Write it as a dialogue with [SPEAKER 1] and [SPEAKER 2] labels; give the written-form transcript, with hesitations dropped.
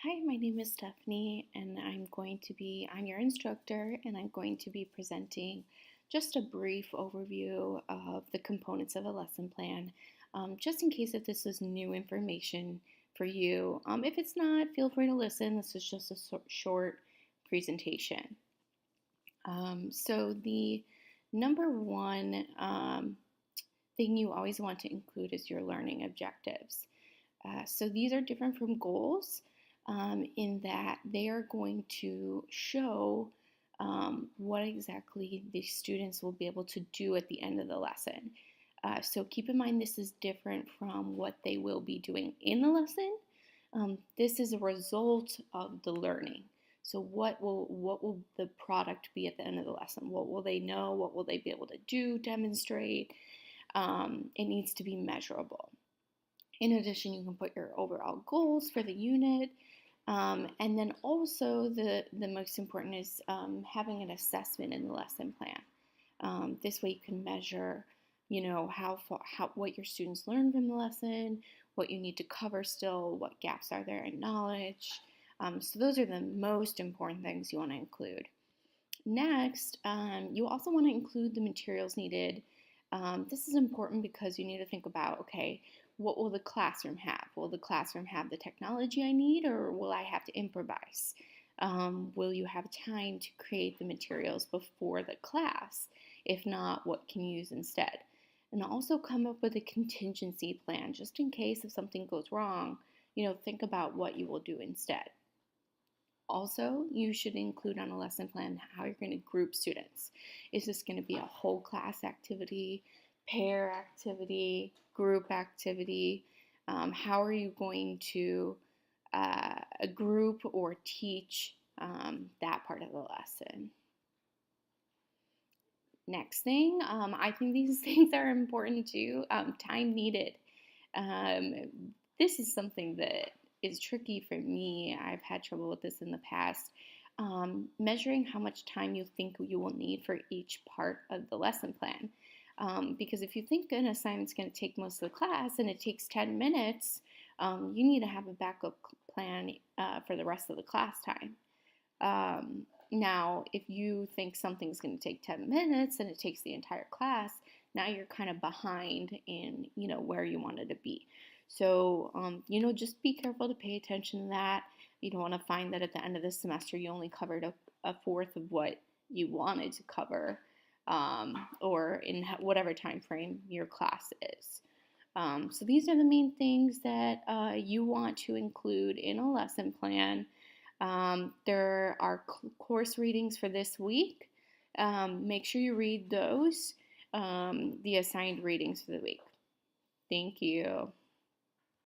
[SPEAKER 1] Hi, my name is Stephanie, and I'm your instructor, and I'm going to be presenting just a brief overview of the components of a lesson plan, just in case if this is new information for you. If it's not, feel free to listen. This is just a short presentation. So the number one thing you always want to include is your learning objectives. So these are different from goals in that they are going to show what exactly the students will be able to do at the end of the lesson. So keep in mind this is different from what they will be doing in the lesson. This is a result of the learning. So what will the product be at the end of the lesson? What will they know? What will they be able to do, demonstrate? It needs to be measurable. In addition, you can put your overall goals for the unit. And then also the most important is having an assessment in the lesson plan. This way you can measure, what your students learned from the lesson, what you need to cover still, what gaps are there in knowledge. So those are the most important things you want to include. Next, you also want to include the materials needed. This is important because you need to think about, okay, what will the classroom have? Will the classroom have the technology I need, or will I have to improvise? Will you have time to create the materials before the class? If not, what can you use instead? And also come up with a contingency plan just in case if something goes wrong, think about what you will do instead. Also, you should include on a lesson plan how you're going to group students. Is this going to be a whole class activity, pair activity, group activity? How are you going to group or teach that part of the lesson? Next thing, I think these things are important too. Time needed. This is something that is tricky for me. I've had trouble with this in the past. Measuring how much time you think you will need for each part of the lesson plan. Because if you think an assignment's going to take most of the class and it takes 10 minutes, you need to have a backup plan for the rest of the class time. Now, if you think something's going to take 10 minutes and it takes the entire class, now you're kind of behind in, where you wanted to be. So, just be careful to pay attention to that. You don't want to find that at the end of the semester you only covered a fourth of what you wanted to cover, or in whatever time frame your class is. So these are the main things that you want to include in a lesson plan. There are course readings for this week. Make sure you read those, the assigned readings for the week. Thank you.